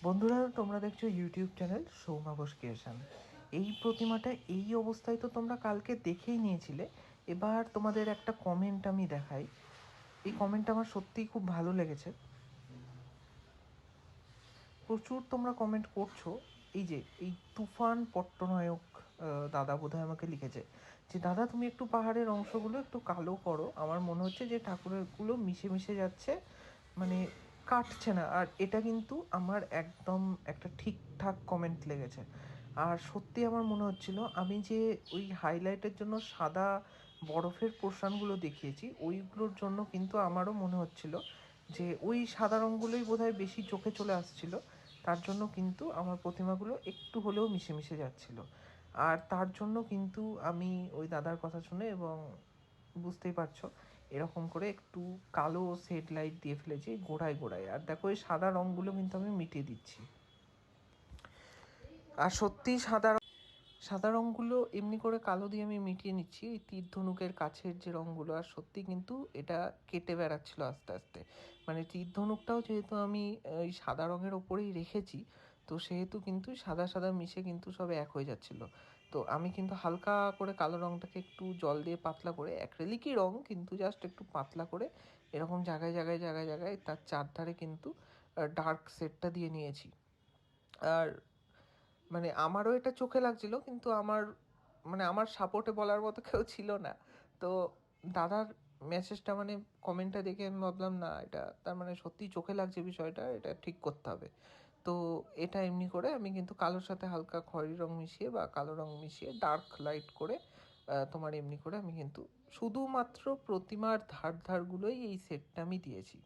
বন্ধুরা, তোমরা দেখছো YouTube channel Soumya Ghosh creation. এই প্রতিমাটা এই অবস্থায় তো তোমরা কালকে দেখেই নিয়েছিলে। এবার তোমাদের একটা কমেন্ট আমি দেখাই। এই কমেন্টটা আমার সত্যিই খুব ভালো লেগেছে। প্রচুর তোমরা কমেন্ট করছো। এই তুফান পট্টনায়ক দাদা বোধহয় আমাকে লিখেছে যে দাদা তুমি একটু পাহাড়ের অংশগুলো একটু কালো করো, আমার মনে হচ্ছে যে ঠাকুরেরগুলো মিশে মিশে যাচ্ছে, মানে কাটছে না। আর এটা কিন্তু আমার একদম একটা ঠিকঠাক কমেন্ট লেগেছে। আর সত্যি আমার মনে হচ্ছিল আমি যে ওই হাইলাইটের জন্য সাদা বরফের পোর্শনগুলো দেখিয়েছি, ওইগুলোর জন্য কিন্তু আমারও মনে হচ্ছিল যে ওই সাদা রঙগুলোই বোধহয় বেশি চোখে চলে আসছিল। তার জন্য কিন্তু আমার প্রতিমাগুলো একটু হলেও মিশে মিশে যাচ্ছিল। আর তার জন্য কিন্তু আমি ওই দাদার কথা শুনে, এবং বুঝতেই পারছো, এরকম করে একটু কালো সেড লাইট দিয়ে ফেলেছি গোড়ায় গোড়ায়। আর দেখো এই সাদা রঙগুলো কিন্তু আমি মিটিয়ে দিচ্ছি। আর সত্যি সাদা রঙগুলো এমনি করে কালো দিয়ে আমি মিটিয়ে নিচ্ছি এই তীর ধনুকের কাছের যে রঙগুলো। আর সত্যি কিন্তু এটা কেটে বেড়াচ্ছিল আস্তে আস্তে। মানে তীর ধনুকটাও যেহেতু আমি এই সাদা রঙের ওপরেই রেখেছি, তো সেহেতু কিন্তু সাদা সাদা মিশে কিন্তু সব এক হয়ে যাচ্ছিল। তো আমি কিন্তু হালকা করে কালো রঙটাকে একটু জল দিয়ে পাতলা করে, অ্যাক্রেলিকই রঙ কিন্তু জাস্ট একটু পাতলা করে এরকম জায়গায় জায়গায় জায়গায় জায়গায় তার চারধারে কিন্তু ডার্ক শেডটা দিয়ে নিয়েছি। আর মানে আমারও এটা চোখে লাগছিল, কিন্তু আমার সাপোর্টে বলার মতো কেউ ছিল না। তো দাদার মেসেজটা, মানে কমেন্টটা দেখে আমি ভাবলাম না, এটা তার মানে সত্যিই চোখে লাগছে বিষয়টা, এটা ঠিক করতে হবে। তো এটা এমনি করে আমি কিন্তু কালোর সাথে হালকা খয়েরি রং মিশিয়ে বা কালো রং মিশিয়ে ডার্ক লাইট করে তোমার এমনি করে আমি কিন্তু শুধুমাত্র প্রতিমার ধারগুলোই এই সেটটা আমি দিয়েছি।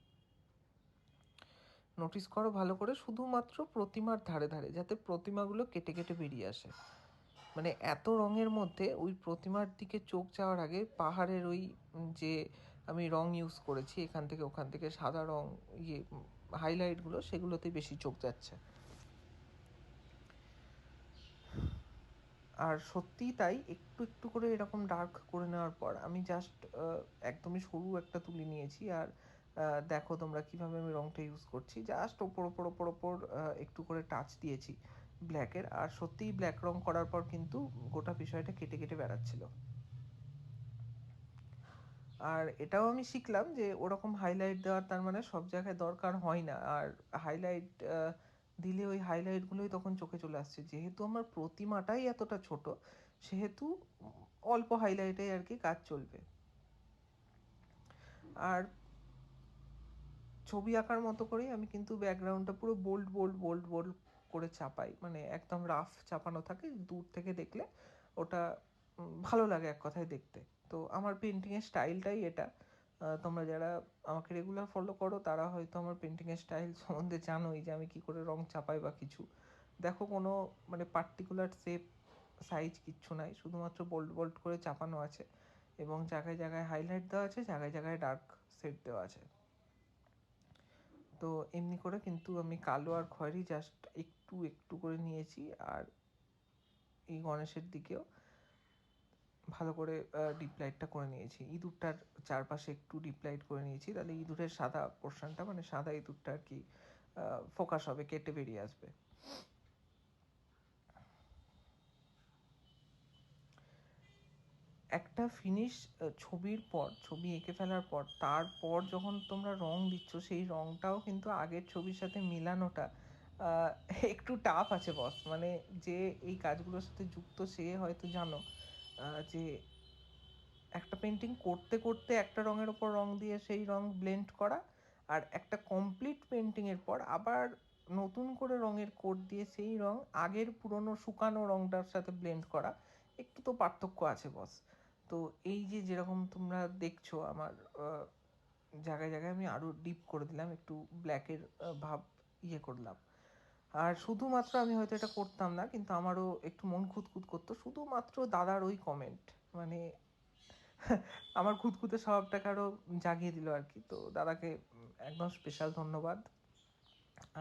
নোটিস করো ভালো করে, শুধুমাত্র প্রতিমার ধারে ধারে, যাতে প্রতিমাগুলো কেটে কেটে বেরিয়ে আসে। মানে এত রঙের মধ্যে ওই প্রতিমার দিকে চোখ যাওয়ার আগে পাহাড়ের ওই যে আমি রং ইউজ করেছি এখান থেকে ওখান থেকে সাদা রং, হাইলাইটগুলো, সেগুলোতেই বেশি চোখ যাচ্ছে। আর সত্যিই তাই, একটু একটু করে এরকম ডার্ক করে নেওয়ার পর আমি জাস্ট একদমই সরু একটা তুলি নিয়েছি। আর দেখো তোমরা কীভাবে আমি রঙটা ইউজ করছি, জাস্ট ওপর ওপর ওপর ওপর একটু করে টাচ দিয়েছি ব্ল্যাকের। আর সত্যিই ব্ল্যাক রং করার পর কিন্তু গোটা বিষয়টা কেটে কেটে বেড়াচ্ছিল। আর এটাও আমি শিখলাম যে ওরকম হাইলাইট দেওয়ার তার মানে সব জায়গায় দরকার হয় না। আর হাইলাইট দিলে ওই হাইলাইটগুলোই তখন চোখে চলে আসছে। যেহেতু আমার প্রতিমাটাই এতটা ছোট, সেহেতু অল্প হাইলাইটেই আর কি কাজ চলবে। আর ছবি আঁকার মতো করেই আমি কিন্তু ব্যাকগ্রাউন্ডটা পুরো বোল্ড বোল্ড বোল্ড বোল্ড করে চাপাই, মানে একদম রাফ চাপানো থাকে, দূর থেকে দেখলে ওটা ভালো লাগে এক কথায় দেখতে। তো আমার পেন্টিংয়ের স্টাইলটাই এটা। তোমরা যারা আমাকে রেগুলার ফলো করো তারা হয়তো আমার পেন্টিংয়ের স্টাইল সম্বন্ধে জানোই, যে আমি কী করে রং চাপাই বা কিছু। দেখো কোনো মানে পার্টিকুলার শেপ সাইজ কিচ্ছু নাই, শুধুমাত্র বোল্ড বোল্ড করে চাপানো আছে, এবং জায়গায় জায়গায় হাইলাইট দেওয়া আছে, জায়গায় জায়গায় ডার্ক শেড দেওয়া আছে। তো এমনি করে কিন্তু আমি কালো আর খয়েরি জাস্ট একটু একটু করে নিয়েছি। আর এই গণেশের দিকেও ভালো করে ডিপ লাইটটা করে নিয়েছি, ইঁদুরটার চারপাশে একটু ডিপ লাইট করে নিয়েছি, তাহলে ইঁদুরের সাদা পোর্শনটা, মানে সাদা ইঁদুরটা আর কি ফোকাস হবে, কেটে বেরিয়ে আসবে। একটা ফিনিশ ছবির পর, ছবি এঁকে ফেলার পর, তারপর যখন তোমরা রং দিচ্ছ, সেই রংটাও কিন্তু আগের ছবির সাথে মেলানোটা আহ, একটু টাফ আছে বস। মানে যে এই কাজগুলোর সাথে যুক্ত সে হয়তো জানো যে একটা পেন্টিং করতে করতে একটা রঙের ওপর রং দিয়ে সেই রং ব্লেন্ড করা, আর একটা কমপ্লিট পেন্টিংয়ের পর আবার নতুন করে রঙের কোট দিয়ে সেই রং আগের পুরনো শুকানো রংটার সাথে ব্লেন্ড করা, একটু তো পার্থক্য আছে বস। তো এই যে যেরকম তোমরা দেখছো আমার জায়গায় জায়গায় আমি আরও ডিপ করে দিলাম, একটু ব্ল্যাকের ভাব করলাম। আর শুধুমাত্র আমি হয়তো এটা করতাম না, কিন্তু আমারও একটু মন খুঁতখুত করতো শুধুমাত্র দাদার ওই কমেন্ট, মানে আমার খুঁতখুঁতে স্বভাবটাকে আরও জাগিয়ে দিল আর কি। তো দাদাকে একদম স্পেশাল ধন্যবাদ।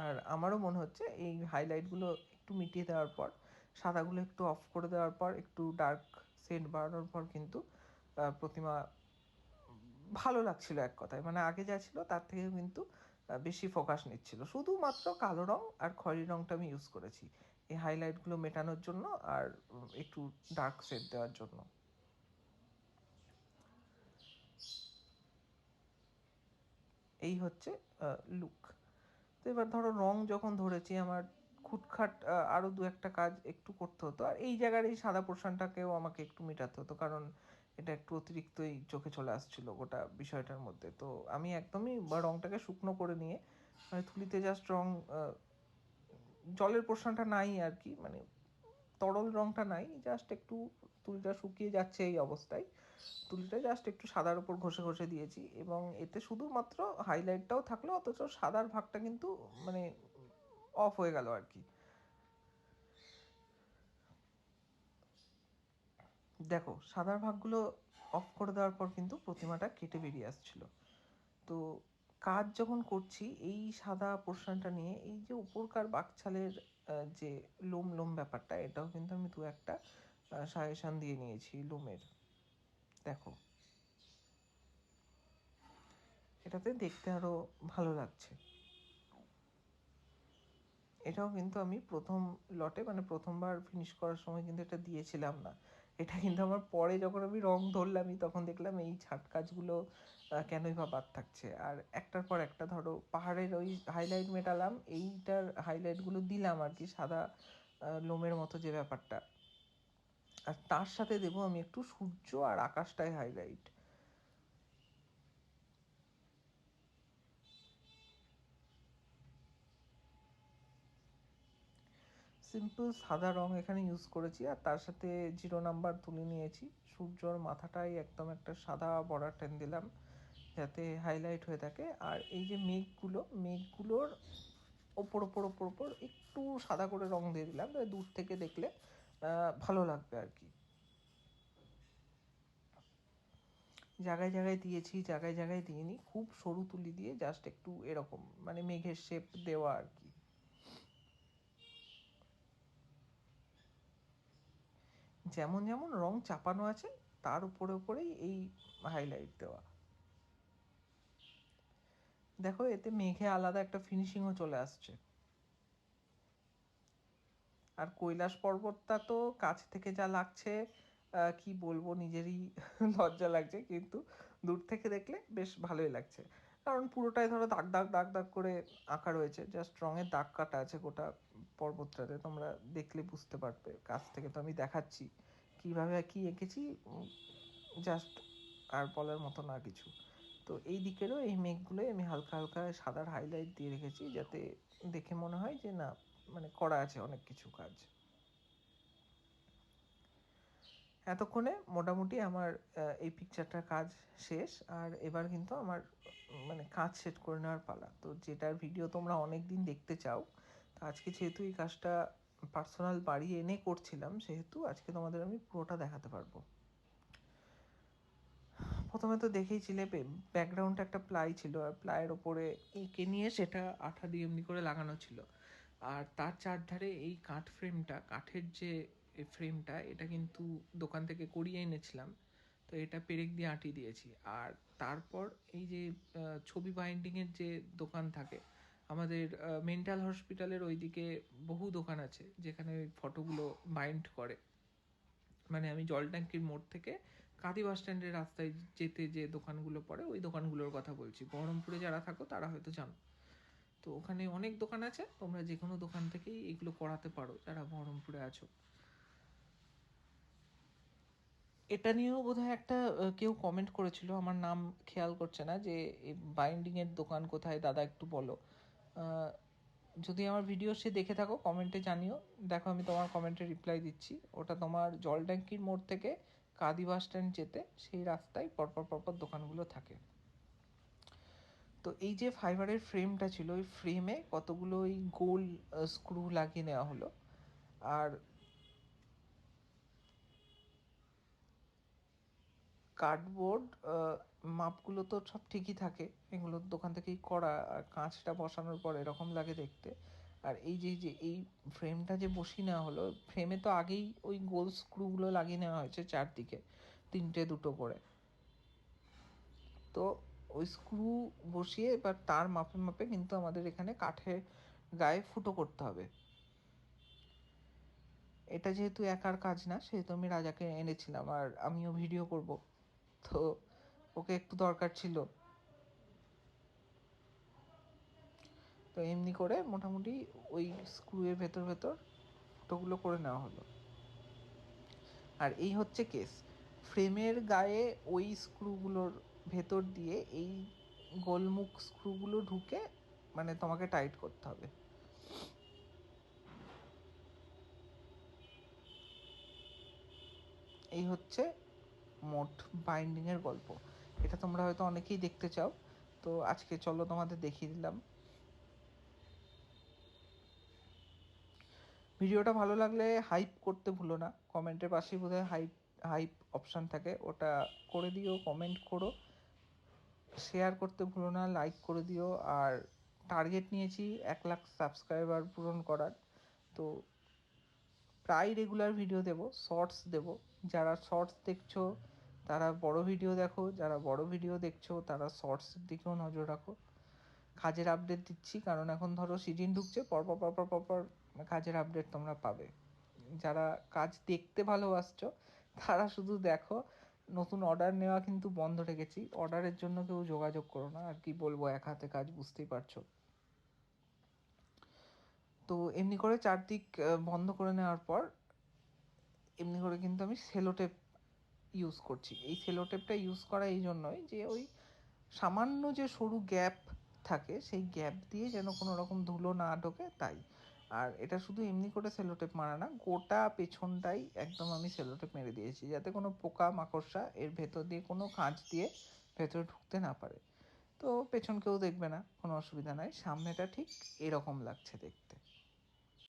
আর আমারও মনে হচ্ছে এই হাইলাইটগুলো একটু মিটিয়ে দেওয়ার পর, সাদাগুলো একটু অফ করে দেওয়ার পর, একটু ডার্ক শেড বাড়ানোর পর কিন্তু প্রতিমা ভালো লাগছিল এক কথায়। মানে আগে যা ছিল তার থেকে কিন্তু বেশি ফোকাস নিচ্ছিল। শুধুমাত্র কালো রং আর খয়েরি রংটা আমি ইউজ করেছি এই হাইলাইটগুলো মেটানোর জন্য আর একটু ডার্ক শেড দেওয়ার জন্য। এই হচ্ছে লুক। তো এবার ধরো রং যখন ধরেছি, আমার খুটখাট আরও দু একটা কাজ একটু করতে হতো, আর এই জায়গার এই সাদা পোর্শনটাকেও আমাকে একটু মেটাতে হতো, কারণ এটা একটু অতিরিক্তই চোখে চলে আসছিল গোটা বিষয়টার মধ্যে। তো আমি একদমই রংটাকে শুকনো করে নিয়ে, মানে তুলিতে জাস্ট রং, জলের পোর্শনটা নাই আর কি, মানে তরল রংটা নাই, জাস্ট একটু তুলিটা শুকিয়ে যাচ্ছে এই অবস্থায় তুলিটা জাস্ট একটু সাদার উপর ঘষে ঘষে দিয়েছি, এবং এতে শুধুমাত্র হাইলাইটটাও থাকলো, অথচ সাদার ভাগটা কিন্তু মানে অফ হয়ে গেল আর কি। দেখো সাদার ভাগগুলো অফ করে দেওয়ার পর কিন্তু প্রতিমাটা কেটে বেরিয়ে আসছিল। তো কাজ যখন করছি এই সাদা পোর্শনটা নিয়ে, এই যে উপরকার বাকছালের যে লোম লোম ব্যাপারটা, এটাও কিন্তু আমি দু একটা সাজেশন দিয়ে নিয়েছি লোমের। দেখো এটাতে দেখতে আরো ভালো লাগছে। এটাও কিন্তু আমি প্রথম লটে, মানে প্রথমবার ফিনিশ করার সময় কিন্তু এটা দিয়েছিলাম না। এটা কিন্তু আমার পরে যখন আমি রং ধরলামই তখন দেখলাম এই ছাট কাজগুলো কেনই বা বাদ থাকছে। আর একটার পর একটা ধরো পাহাড়ের ওই হাইলাইট মেটালাম, এইটার হাইলাইটগুলো দিলাম আর কি, সাদা লোমের মতো যে ব্যাপারটা। আর তার সাথে দেবো আমি একটু সূর্য আর আকাশটায় হাইলাইট। সিম্পল সাদা রং এখানে ইউজ করেছি, আর তার সাথে 0 নাম্বার তুলে নিয়েছি। সূর্যর মাথাটাই একদম একটা সাদা বর্ডার টেন দিলাম যাতে হাইলাইট হয়ে থাকে। আর এই যে মেঘগুলোর ওপর ওপর ওপর ওপর একটু সাদা করে রং দিয়ে দিলাম, দূর থেকে দেখলে ভালো লাগবে আর কি। জায়গায় জায়গায় দিয়েছি, জায়গায় জায়গায় দিইনি, খুব সরু তুলি দিয়ে জাস্ট একটু এরকম মানে মেঘের শেপ দেওয়া আর কি। যেমন যেমন রং চাপানো আছে তার উপরে উপরেই এই হাইলাইট দেওয়া। দেখো এতে মেঘে আলাদা একটা ফিনিশিংও চলে আসছে। আর কৈলাস পর্বতটা তো কাছ থেকে যা লাগছে কি বলবো, নিজেরই লজ্জা লাগছে, কিন্তু দূর থেকে দেখলে বেশ ভালোই লাগছে। কারণ পুরোটাই ধরো দাগ দাগ দাগ দাগ করে আঁকা রয়েছে, জাস্ট রঙের দাগ কাটা আছে গোটা পর্বতটাতে, তোমরা দেখলে বুঝতে পারবে। কাছ থেকে তো আমি দেখাচ্ছি কীভাবে কি এঁকেছি, জাস্ট আর বলার মতো না কিছু। তো এই দিকেরও এই মেঘগুলোই আমি হালকা হালকা সাদার হাইলাইট দিয়ে রেখেছি, যাতে দেখে মনে হয় যে না, মানে করা আছে অনেক কিছু কাজ। এতক্ষণে মোটামুটি আমার এই পিকচারটার কাজ শেষ। আর এবার কিন্তু আমার মানে কাজ সেট করে নেওয়ার পালা। তো যেটার ভিডিও তোমরা অনেক দিন দেখতে চাও, তো আজকে যেহেতু এই কাজটা পার্সোনাল বাড়ি এনে করছিলাম, সেহেতু আজকে তোমাদের আমি পুরোটা দেখাতে পারবো। প্রথমে তো দেখেইছিলে ব্যাকগ্রাউন্ডটা একটা প্লাই ছিল, আর প্লাইয়ের ওপরে এঁকে নিয়ে সেটা আঠা দিয়ে এমনি করে লাগানো ছিল। আর তার চারধারে এই কাঠের যে ফ্রেমটা, এটা কিন্তু দোকান থেকে করিয়ে এনেছিলাম। তো এটা পেরেক দিয়ে আঁটিয়ে দিয়েছি। আর তারপর এই যে ছবি বাইন্ডিংয়ের যে দোকান থাকে আমাদের মেন্টাল হসপিটালের ওইদিকে, বহু দোকান আছে যেখানে ওই ফটোগুলো বাইন্ড করে। মানে আমি জল ট্যাঙ্কির মোড় থেকে কাঁদি বাস স্ট্যান্ডের রাস্তায় যেতে যে দোকানগুলো পড়ে, ওই দোকানগুলোর কথা বলছি। বহরমপুরে যারা থাকো তারা হয়তো জানো। তো ওখানে অনেক দোকান আছে, তোমরা যে কোনো দোকান থেকেই এগুলো করাতে পারো যারা বহরমপুরে আছো। এটা নিয়েও বোধহয় একটা কেউ কমেন্ট করেছিল, আমার নাম খেয়াল করছে না, যে এই বাইন্ডিংয়ের দোকান কোথায় দাদা একটু বলো। আহ, যদি আমার ভিডিও সে দেখে থাকো কমেন্টে জানিও। দেখো আমি তোমার কমেন্টে রিপ্লাই দিচ্ছি। ওটা তোমার জল ট্যাঙ্কির মোড় থেকে কাঁদি বাস স্ট্যান্ড যেতে সেই রাস্তায় পরপর পরপর দোকানগুলো থাকে। তো এই যে ফাইবারের ফ্রেমটা ছিল, ওই ফ্রেমে কতগুলো ওই গোল স্ক্রু লাগিয়ে নেওয়া হলো। আর কার্ডবোর্ড মাপগুলো তো সব ঠিকই থাকে, এগুলো দোকান থেকেই করা। আর কাঁচটা বসানোর পর এরকম লাগে দেখতে। আর এই যে যে এই ফ্রেমটা যে বসিয়ে নেওয়া হলো, ফ্রেমে তো আগেই ওই গোল স্ক্রুগুলো লাগিয়ে নেওয়া হয়েছে চারদিকে, তিনটে দুটো করে। তো ওই স্ক্রু বসিয়ে এবার তার মাপে মাপে কিন্তু আমাদের এখানে কাঠের গায়ে ফুটো করতে হবে। এটা যেহেতু একার কাজ না, সেহেতু আমি রাজাকে এনেছিলাম, আর আমিও ভিডিও করব, তো ওকে একটু দরকার ছিল। তো এমনি করে মোটামুটি ওই স্ক্রুয়ের ভেতর ভেতর ফুটোগুলো করে নেওয়া হলো। আর এই হচ্ছে কেস, ফ্রেমের গায়ে ওই স্ক্রুগুলোর ভেতর দিয়ে এই গোলমুখ স্ক্রুগুলো ঢুকে মানে তোমাকে টাইট করতে হবে। এই হচ্ছে মোট বাইন্ডিংয়ের গল্প। এটা তোমরা হয়তো অনেকেই দেখতে চাও, তো আজকে চলো তোমাদের দেখিয়ে দিলাম। ভিডিওটা ভালো লাগলে হাইপ করতে ভুলো না, কমেন্টের পাশেই বোধহয় হাইপ হাইপ অপশান থাকে, ওটা করে দিও, কমেন্ট করো, শেয়ার করতে ভুলো না, লাইক করে দিও। আর টার্গেট নিয়েছি 1,00,000 সাবস্ক্রাইবার পূরণ করার, তো প্রায় রেগুলার ভিডিও দেব, শর্টস দেব। যারা শর্টস দেখছো তারা বড় ভিডিও দেখো, যারা বড় ভিডিও দেখছো তারা শর্টসের দিকেও নজর রাখো। কাজের আপডেট দিচ্ছি, কারণ এখন ধরো সিজন ঢুকছে, পরপর পরপর পরপর কাজের আপডেট তোমরা পাবে। যারা কাজ দেখতে ভালোবাসছো তারা শুধু দেখো। নতুন অর্ডার নেওয়া কিন্তু বন্ধ রেখেছি, অর্ডারের জন্য কেউ যোগাযোগ করো না, আর কি বলবো, এক হাতে কাজ বুঝতেই পারছো। তো এমনি করে চারদিক বন্ধ করে নেওয়ার পর এমনি করে কিন্তু আমি সেলোটেপ ইউজ করছি। এই সেলোটেপটা ইউজ করা এই জন্যই যে ওই সামান্য যে সরু গ্যাপ থাকে সেই গ্যাপ দিয়ে যেন কোনো রকম ধুলো না ঢোকে, তাই। আর এটা শুধু এমনি করে সেলোটেপ মারা না, গোটা পেছনটাই একদম আমি সেলোটেপ মেরে দিয়েছি, যাতে কোনো পোকা মাকড়সা এর ভেতর দিয়ে কোনো কাঁচ দিয়ে ভেতরে ঢুকতে না পারে। তো পেছন কেউ দেখবে না, কোনো অসুবিধা নাই, সামনেটা ঠিক এরকম লাগছে দেখতে।